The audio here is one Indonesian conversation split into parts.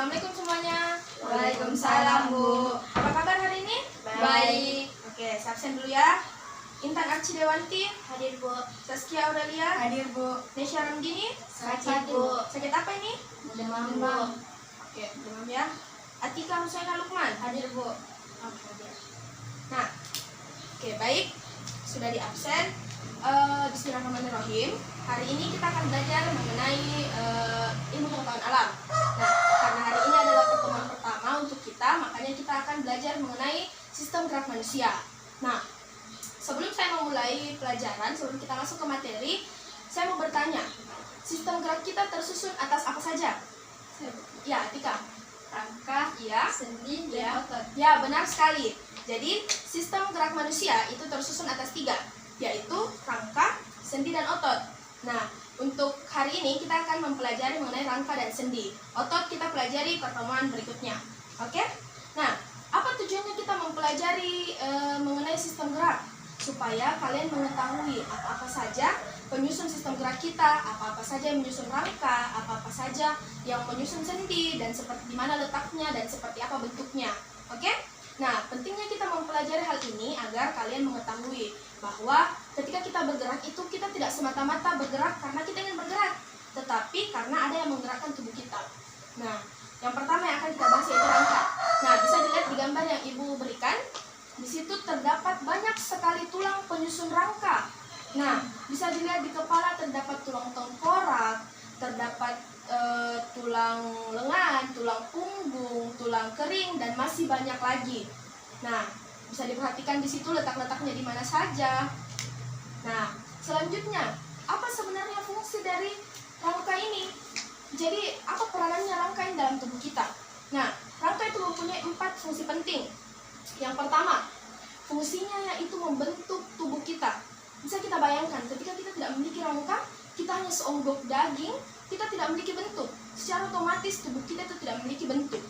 Assalamualaikum semuanya. Waalaikumsalam, Bu. Apa kabar hari ini? Baik. Oke, saya absen dulu ya. Intan Arci Dewanti, Hadir, Bu. Saskia Aurelia, Hadir, Bu. Nesya Ramdini. Sakit, Bu. Sakit apa ini? Demam, Bu. Oke, demam ya. Atika Husaina Lukman. Hadir, Bu. Oke, hadir. Nah, oke baik. Sudah di absen. Bismillahirrahmanirrahim. Hari ini kita akan belajar mengenai ilmu pengetahuan alam. Nah, karena hari ini adalah pertemuan pertama untuk kita, makanya kita akan belajar mengenai sistem gerak manusia. Nah, sebelum saya memulai pelajaran, sebelum kita masuk ke materi, saya mau bertanya, sistem gerak kita tersusun atas apa saja? Ya, Tika. Rangka, Iya. sendi, Ya. dan otot. Ya, benar sekali. Jadi, sistem gerak manusia itu tersusun atas 3, yaitu rangka, sendi, dan otot. Nah, untuk hari ini kita akan mempelajari mengenai rangka dan sendi. Otot kita pelajari pertemuan berikutnya. Oke? Nah, apa tujuannya kita mempelajari mengenai sistem gerak? Supaya kalian mengetahui apa-apa saja penyusun sistem gerak kita, apa-apa saja yang menyusun rangka, apa-apa saja yang menyusun sendi, dan seperti di mana letaknya dan seperti apa bentuknya. Oke? Nah, pentingnya kita mempelajari hal ini agar kalian mengetahui bahwa ketika kita bergerak itu kita tidak semata-mata bergerak karena kita ingin bergerak, tetapi karena ada yang menggerakkan tubuh kita. Nah, yang pertama yang akan kita bahas yaitu rangka. Nah, bisa dilihat di gambar yang Ibu berikan. Di situ terdapat banyak sekali tulang penyusun rangka. Nah, bisa dilihat di kepala terdapat tulang tengkorak, terdapat tulang lengan, tulang punggung, tulang kering, dan masih banyak lagi. Nah, bisa diperhatikan di situ letak-letaknya di mana saja. Nah, selanjutnya, apa sebenarnya fungsi dari rangka ini? Jadi, apa peranannya rangka ini dalam tubuh kita? Nah, rangka itu mempunyai 4 fungsi penting. Yang pertama, fungsinya yaitu membentuk tubuh kita. Bisa kita bayangkan, ketika kita tidak memiliki rangka, kita hanya seonggok daging, kita tidak memiliki bentuk. Secara otomatis tubuh kita itu tidak memiliki bentuk.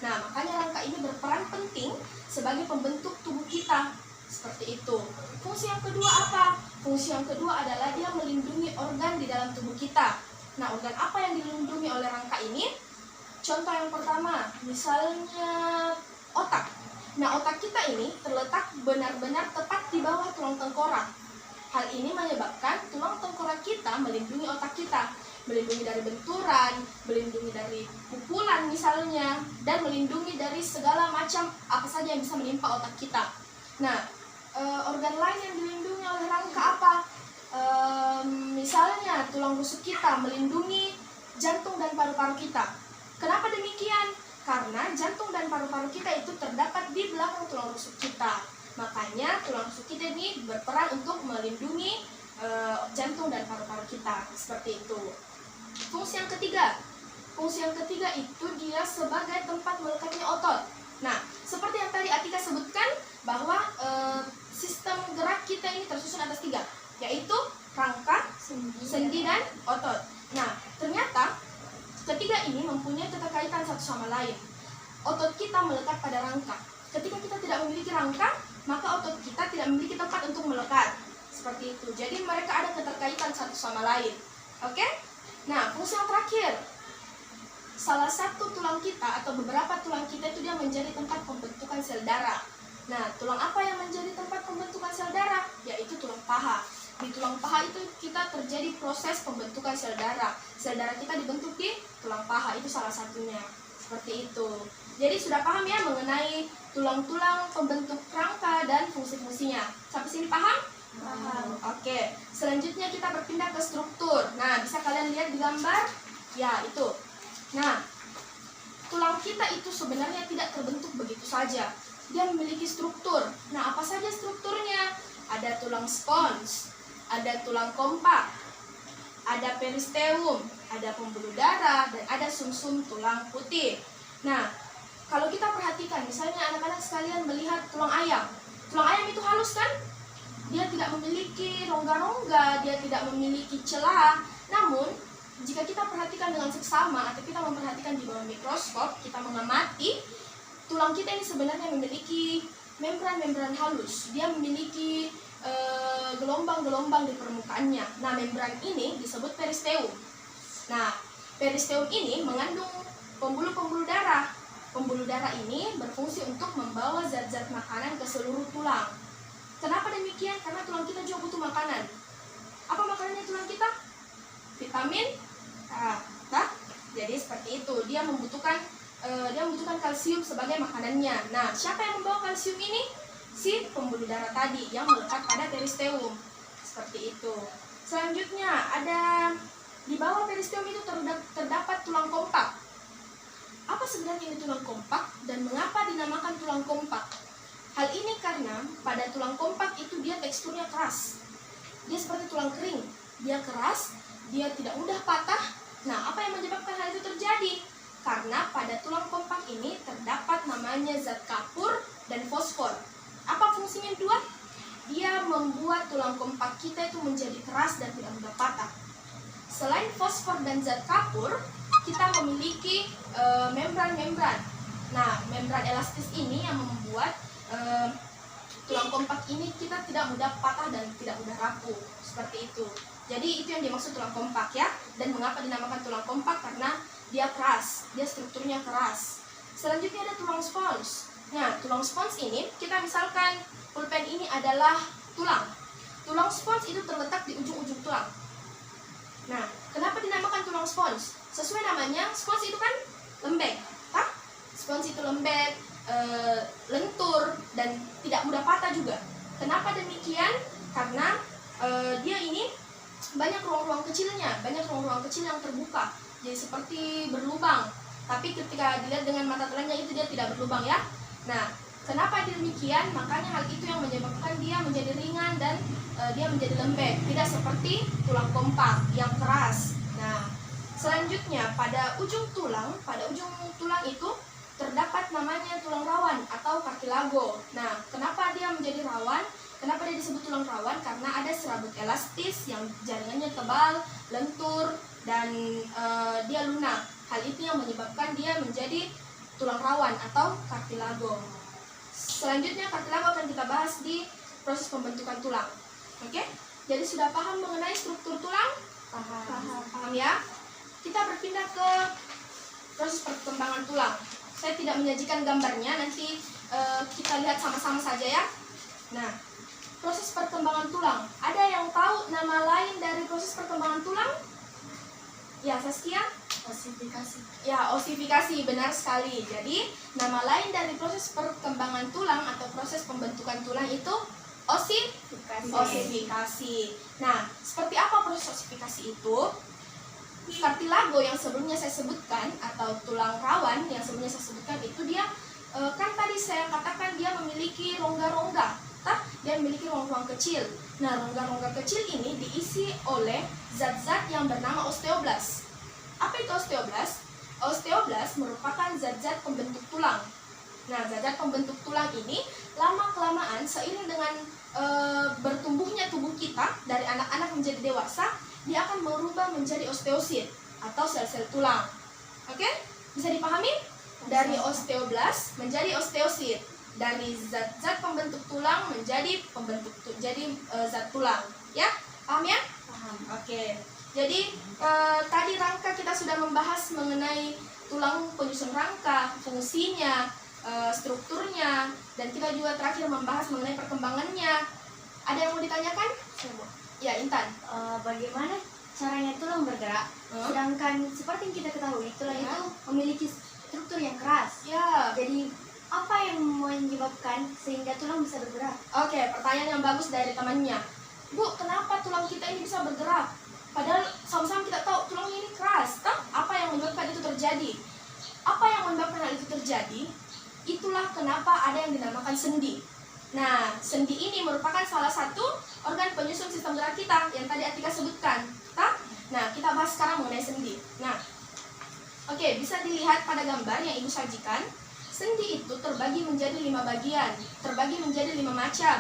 Nah, makanya rangka ini berperan penting sebagai pembentuk tubuh kita. Seperti itu. Fungsi yang kedua apa? Fungsi yang kedua adalah dia melindungi organ di dalam tubuh kita. Nah, organ apa yang dilindungi oleh rangka ini? Contoh yang pertama, misalnya otak. Nah, otak kita ini terletak benar-benar tepat di bawah tulang tengkorak. Hal ini menyebabkan tulang tengkorak kita melindungi otak kita. Melindungi dari benturan, melindungi dari pukulan misalnya, dan melindungi dari segala macam apa saja yang bisa menimpa otak kita. Nah, organ lain yang dilindungi oleh rangka apa? Misalnya tulang rusuk kita melindungi jantung dan paru-paru kita. Kenapa demikian? Karena jantung dan paru-paru kita itu terdapat di belakang tulang rusuk kita. Makanya tulang rusuk kita ini berperan untuk melindungi jantung dan paru-paru kita. Seperti itu. Fungsi yang ketiga itu dia sebagai tempat melekatnya otot. Nah, seperti yang tadi Atika sebutkan bahwa sistem gerak kita ini tersusun atas 3, yaitu rangka, sendi, dan otot. Nah, ternyata ketiga ini mempunyai keterkaitan satu sama lain. Otot kita melekat pada rangka. Ketika kita tidak memiliki rangka, maka otot kita tidak memiliki tempat untuk melekat. Seperti itu. Jadi mereka ada keterkaitan satu sama lain. Oke? Nah, fungsi yang terakhir, salah satu tulang kita atau beberapa tulang kita itu dia menjadi tempat pembentukan sel darah. Nah, tulang apa yang menjadi tempat pembentukan sel darah? Yaitu tulang paha. Di tulang paha itu kita terjadi proses pembentukan sel darah. Sel darah kita dibentuk di tulang paha, itu salah satunya. Seperti itu. Jadi sudah paham ya mengenai tulang-tulang pembentuk rangka dan fungsi-fungsinya. Sampai sini paham? Paham. Oke, selanjutnya kita berpindah ke struktur. Nah, bisa kalian lihat di gambar? Ya, itu. Nah, tulang kita itu sebenarnya tidak terbentuk begitu saja. Dia memiliki struktur. Nah, apa saja strukturnya? Ada tulang spons, ada tulang kompak, ada peristeum, ada pembuluh darah, dan ada sumsum tulang putih. Nah, kalau kita perhatikan, misalnya anak-anak sekalian melihat tulang ayam. Tulang ayam itu halus kan? Dia tidak memiliki rongga-rongga, dia tidak memiliki celah. Namun, jika kita perhatikan dengan seksama atau kita memperhatikan di bawah mikroskop, kita mengamati tulang kita ini sebenarnya memiliki membran-membran halus. Dia memiliki gelombang-gelombang di permukaannya. Nah, membran ini disebut peristeum. Nah, peristeum ini mengandung pembuluh-pembuluh darah. Pembuluh darah ini berfungsi untuk membawa zat-zat makanan ke seluruh tulang. Kenapa demikian? Karena tulang kita juga butuh makanan. Apa makanannya tulang kita? Vitamin A. Nah, jadi seperti itu. Dia membutuhkan kalsium sebagai makanannya. Nah, siapa yang membawa kalsium ini? Si pembuluh darah tadi yang melekat pada peristeum. Seperti itu. Selanjutnya ada di bawah peristeum itu terdapat tulang kompak. Apa sebenarnya ini tulang kompak dan mengapa dinamakan tulang kompak? Hal ini karena pada tulang kompak itu dia teksturnya keras. Dia seperti tulang kering. Dia keras, dia tidak mudah patah. Nah, apa yang menyebabkan hal itu terjadi? Karena pada tulang kompak ini terdapat namanya zat kapur dan fosfor. Apa fungsinya dua? Dia membuat tulang kompak kita itu menjadi keras dan tidak mudah patah. Selain fosfor dan zat kapur, kita memiliki membran-membran. Nah, membran elastis ini yang membuat tulang kompak ini kita tidak mudah patah dan tidak mudah rapuh. Seperti itu. Jadi itu yang dimaksud tulang kompak ya. Dan mengapa dinamakan tulang kompak? Karena dia keras, dia strukturnya keras. Selanjutnya ada tulang spons. Nah, tulang spons ini, kita misalkan pulpen ini adalah tulang. Tulang spons itu terletak di ujung-ujung tulang. Nah, kenapa dinamakan tulang spons? Sesuai namanya, spons itu kan lembek. Spons itu lembek, lentur, dan tidak mudah patah juga. Kenapa demikian? Karena dia ini banyak ruang-ruang kecilnya, banyak ruang-ruang kecil yang terbuka. Jadi seperti berlubang, tapi ketika dilihat dengan mata telanjang itu dia tidak berlubang ya. Nah, kenapa demikian? Makanya hal itu yang menyebabkan dia menjadi ringan dan dia menjadi lembek, tidak seperti tulang kompak yang keras. Nah, selanjutnya pada ujung tulang itu terdapat namanya tulang rawan atau cartilago. Nah, kenapa dia menjadi rawan? Kenapa dia disebut tulang rawan? Karena ada serabut elastis yang jaringannya tebal, lentur, dan dia lunak. Hal itu yang menyebabkan dia menjadi tulang rawan atau cartilago. Selanjutnya cartilago akan kita bahas di proses pembentukan tulang. Oke? Jadi sudah paham mengenai struktur tulang? Paham ya? Kita berpindah ke proses perkembangan tulang. Saya tidak menyajikan gambarnya, nanti kita lihat sama-sama saja ya. Nah, proses perkembangan tulang. Ada yang tahu nama lain dari proses perkembangan tulang? Ya, Saskia? Osifikasi. Ya, osifikasi, benar sekali. Jadi, nama lain dari proses perkembangan tulang atau proses pembentukan tulang itu osifikasi. Nah, seperti apa proses osifikasi itu? Cartilago yang sebelumnya saya sebutkan atau tulang rawan yang sebelumnya saya sebutkan itu dia kan tadi saya katakan dia memiliki rongga-rongga. Dia memiliki ruang-ruang kecil. Nah, rongga-rongga kecil ini diisi oleh zat-zat yang bernama osteoblas. Apa itu osteoblas? Osteoblas merupakan zat-zat pembentuk tulang. Nah, zat-zat pembentuk tulang ini lama-kelamaan seiring dengan bertumbuhnya tubuh kita dari anak-anak menjadi dewasa, dia akan berubah menjadi osteosit atau sel-sel tulang. Oke? Bisa dipahami? Dari osteoblas menjadi osteosit. Dari zat-zat pembentuk tulang menjadi zat tulang, ya? Paham ya? Paham. Oke. Jadi tadi rangka kita sudah membahas mengenai tulang penyusun rangka, fungsinya, strukturnya, dan kita juga terakhir membahas mengenai perkembangannya. Ada yang mau ditanyakan? Ya, Intan. Bagaimana caranya tulang bergerak? Sedangkan seperti yang kita ketahui, tulang Ya. itu memiliki struktur yang keras. Ya. Jadi apa yang menyebabkan sehingga tulang bisa bergerak? Oke, pertanyaan yang bagus dari temannya. Bu, kenapa tulang kita ini bisa bergerak? Padahal sama-sama kita tahu tulang ini keras. Apa yang menyebabkan itu terjadi? Apa yang menyebabkan hal itu terjadi? Itulah kenapa ada yang dinamakan sendi. Nah, sendi ini merupakan salah satu organ penyusun sistem gerak kita yang tadi Atika sebutkan. Nah, kita bahas sekarang mengenai sendi. Nah, oke, bisa dilihat pada gambar yang Ibu sajikan. Sendi itu terbagi menjadi 5 bagian, terbagi menjadi 5 macam.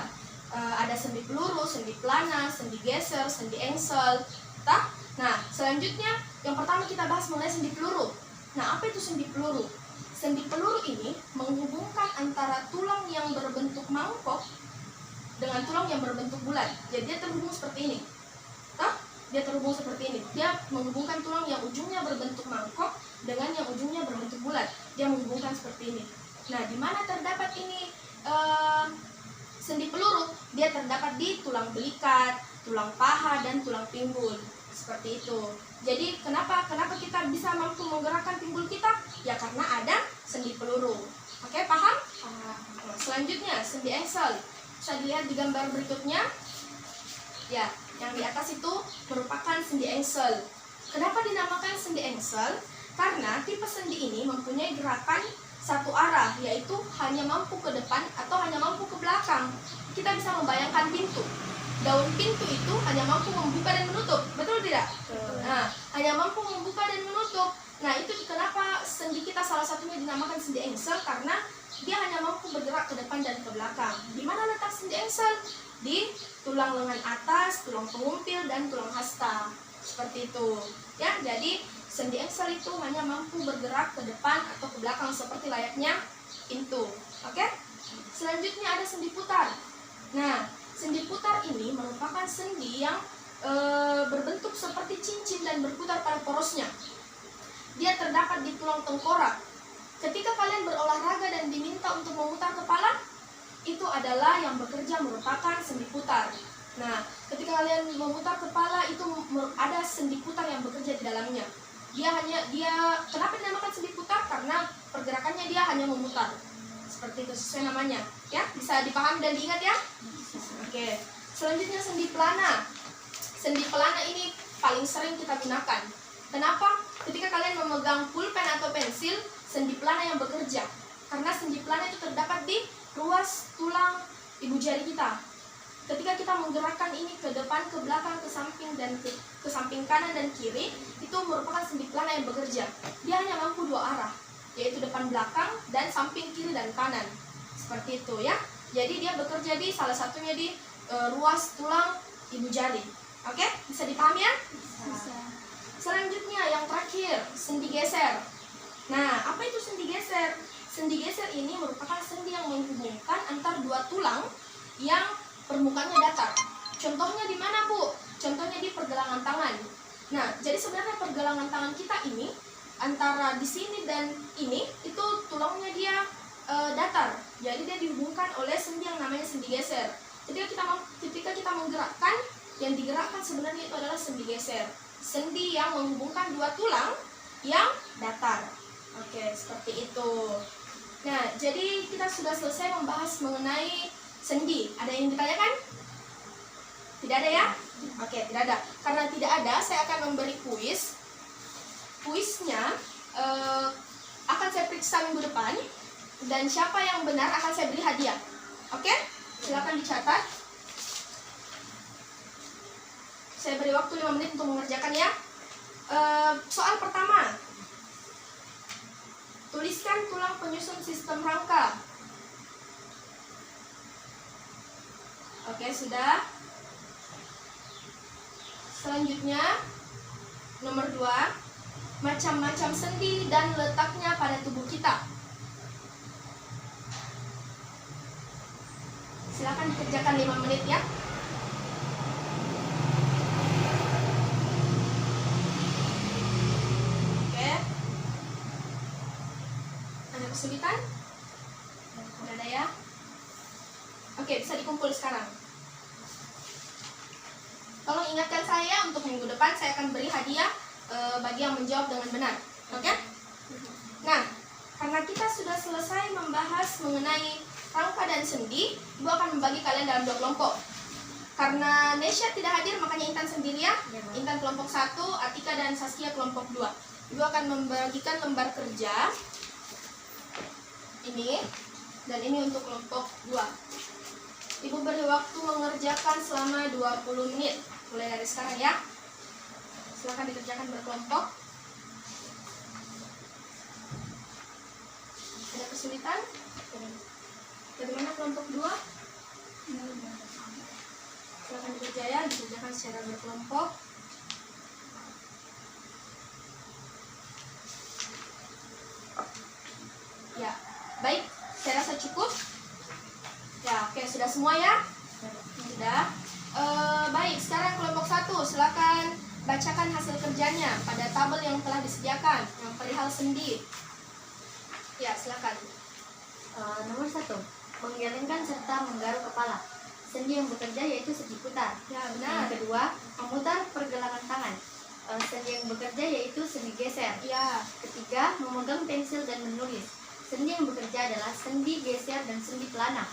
Ada sendi peluru, sendi pelana, sendi geser, sendi engsel. Nah, selanjutnya yang pertama kita bahas mengenai sendi peluru. Nah, apa itu sendi peluru? Sendi peluru ini menghubungkan antara tulang yang berbentuk mangkok dengan tulang yang berbentuk bulat. Jadi dia terhubung seperti ini. Dia terhubung seperti ini. Dia menghubungkan tulang yang ujungnya berbentuk mangkok dengan yang ujungnya berbentuk bulat. Dia menghubungkan seperti ini. Nah, di mana terdapat ini sendi peluru? Dia terdapat di tulang belikat, tulang paha, dan tulang pinggul. Seperti itu. Jadi kenapa kita bisa mampu menggerakkan pinggul kita? Ya karena ada sendi peluru. Oke, paham? Selanjutnya sendi engsel. Bisa dilihat di gambar berikutnya. Ya, yang di atas itu merupakan sendi engsel. Kenapa dinamakan sendi engsel? Karena tipe sendi ini mempunyai gerakan satu arah, yaitu hanya mampu ke depan atau hanya mampu ke belakang. Kita bisa membayangkan pintu. Daun pintu itu hanya mampu membuka dan menutup, betul tidak? Nah, hanya mampu membuka dan menutup. Nah, itu kenapa sendi kita salah satunya dinamakan sendi engsel, karena dia hanya mampu bergerak ke depan dan ke belakang. Di mana letak sendi engsel? Di tulang lengan atas, tulang pengumpil, dan tulang hasta. Seperti itu. Ya, jadi sendi engsel itu hanya mampu bergerak ke depan atau ke belakang seperti layaknya pintu. Oke? Selanjutnya ada sendi putar. Nah, sendi putar ini merupakan sendi yang berbentuk seperti cincin dan berputar pada porosnya. Dia terdapat di tulang tengkorak. Ketika kalian berolahraga dan diminta untuk memutar kepala, itu adalah yang bekerja merupakan sendi putar. Nah, ketika kalian memutar kepala, itu ada sendi putar yang bekerja di dalamnya. Kenapa dinamakan sendi putar? Karena pergerakannya dia hanya memutar. Seperti itu sesuai namanya. Ya, bisa dipahami dan diingat ya? Oke. Selanjutnya sendi pelana. Sendi pelana ini paling sering kita gunakan. Kenapa? Ketika kalian memegang pulpen atau pensil, sendi pelana yang bekerja. Karena sendi pelana itu terdapat di ruas tulang ibu jari kita. Ketika kita menggerakkan ini ke depan, ke belakang, ke samping dan ke samping kanan dan kiri, itu merupakan sendi pelana yang bekerja. Dia hanya mampu dua arah, yaitu depan belakang dan samping kiri dan kanan. Seperti itu ya. Jadi dia bekerja di salah satunya di ruas tulang ibu jari. Oke, bisa dipahami ya? Bisa. Selanjutnya yang terakhir, sendi geser. Nah, apa itu sendi geser? Sendi geser ini merupakan sendi yang menghubungkan antar dua tulang yang permukaannya datar. Contohnya di mana, Bu? Contohnya di pergelangan tangan. Nah, jadi sebenarnya pergelangan tangan kita ini antara di sini dan ini itu tulangnya dia datar. Jadi dia dihubungkan oleh sendi yang namanya sendi geser. Ketika kita menggerakkan, yang digerakkan sebenarnya itu adalah sendi geser. Sendi yang menghubungkan dua tulang yang datar. Oke, seperti itu. Nah, jadi kita sudah selesai membahas mengenai sendi. Ada yang ditanyakan? Tidak ada ya? Oke, tidak ada. Karena tidak ada, saya akan memberi kuis. Kuisnya akan saya periksa minggu depan. Dan siapa yang benar akan saya beri hadiah. Oke? Silakan dicatat. Saya beri waktu 5 menit untuk mengerjakan ya. Soal pertama. Tuliskan tulang penyusun sistem rangka. Oke, sudah. Selanjutnya, nomor 2. Macam-macam sendi dan letaknya pada tubuh kita. Silakan dikerjakan 5 menit ya. Kesulitan? Tidak ada ya? Oke, bisa dikumpul sekarang. Tolong ingatkan saya untuk minggu depan saya akan beri hadiah bagi yang menjawab dengan benar. Oke? Nah, karena kita sudah selesai membahas mengenai rangka dan sendi, Ibu akan membagi kalian dalam 2 kelompok. Karena Nesya tidak hadir, makanya Intan sendiri ya. Intan kelompok 1, Atika dan Saskia kelompok 2. Ibu akan membagikan lembar kerja ini dan ini untuk kelompok 2. Ibu beri waktu mengerjakan selama 20 menit mulai dari sekarang ya. Silakan dikerjakan berkelompok. Ada kesulitan? Bagaimana kelompok 2? Silakan dikerjakan secara berkelompok. Ya. Baik, saya rasa cukup. Ya, oke, sudah semua ya? Sudah. Baik, sekarang kelompok 1, silakan bacakan hasil kerjanya pada tabel yang telah disediakan yang perihal sendi. Ya, silakan. Nomor 1, menggelengkan serta menggaruk kepala. Sendi yang bekerja yaitu sendi putar. Ya, Yang benar. kedua, memutar pergelangan tangan. Sendi yang bekerja yaitu sendi geser. Ya, Ketiga, memegang pensil dan menulis. Sendi yang bekerja adalah sendi geser dan sendi pelana.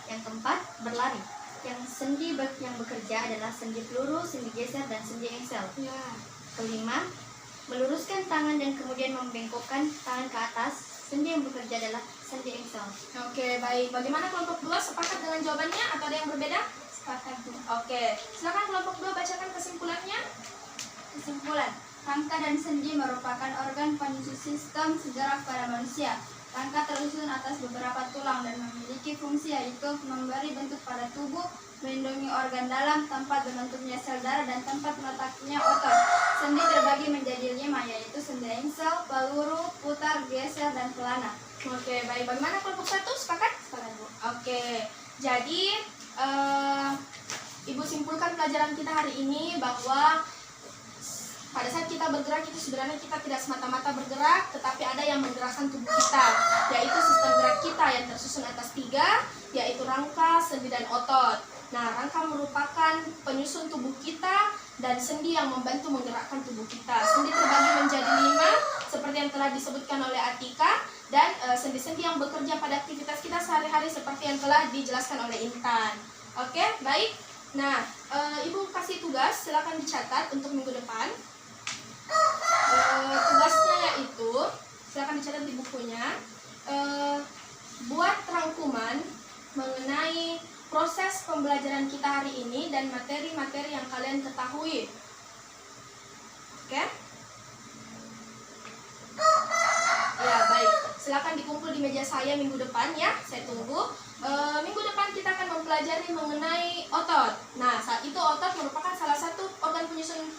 Yang keempat, berlari. Yang sendi yang bekerja adalah sendi peluru, sendi geser, dan sendi engsel. ya. Kelima, meluruskan tangan dan kemudian membengkokkan tangan ke atas. Sendi yang bekerja adalah sendi engsel. Oke, baik. Bagaimana kelompok 2, sepakat dengan jawabannya atau ada yang berbeda? Sepakat, Bu. Oke, silakan kelompok 2 bacakan kesimpulannya. Kesimpulan, rangka dan sendi merupakan organ penyusun sistem gerak pada manusia. Rangka tersusun atas beberapa tulang dan memiliki fungsi yaitu memberi bentuk pada tubuh, melindungi organ dalam, tempat berbentuknya sel darah, dan tempat meletaknya otot. Sendi terbagi menjadi 5 yaitu sendi engsel, peluru, putar, geser, dan pelana. Oke, baik. Bagaimana kelompok 1, sepakat? Sepakat, Bu. Oke, jadi Ibu simpulkan pelajaran kita hari ini bahwa pada saat kita bergerak itu sebenarnya kita tidak semata-mata bergerak, tetapi ada yang menggerakkan tubuh kita, yaitu sistem gerak kita yang tersusun atas 3, yaitu rangka, sendi, dan otot. Nah, rangka merupakan penyusun tubuh kita dan sendi yang membantu menggerakkan tubuh kita. Sendi terbagi menjadi 5, seperti yang telah disebutkan oleh Atika, dan sendi-sendi yang bekerja pada aktivitas kita sehari-hari seperti yang telah dijelaskan oleh Intan. Oke, baik. Nah, Ibu kasih tugas, silakan dicatat untuk minggu depan. Tugasnya yaitu, silakan dicatat di bukunya, buat rangkuman mengenai proses pembelajaran kita hari ini dan materi-materi yang kalian ketahui. Oke? Ya, baik. Silakan dikumpul di meja saya minggu depan ya, saya tunggu. Minggu depan kita akan mempelajari mengenai otot. Nah, saat itu otot merupakan salah satu organ penyusun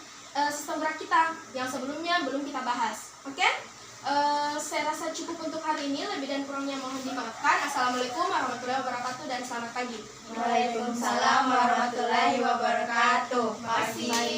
sistem gerak kita yang sebelumnya belum kita bahas. Oke? Saya rasa cukup untuk hari ini. Lebih dan kurangnya mohon dimaafkan. Assalamualaikum warahmatullahi wabarakatuh dan selamat pagi. Waalaikumsalam warahmatullahi wabarakatuh. Terima kasih.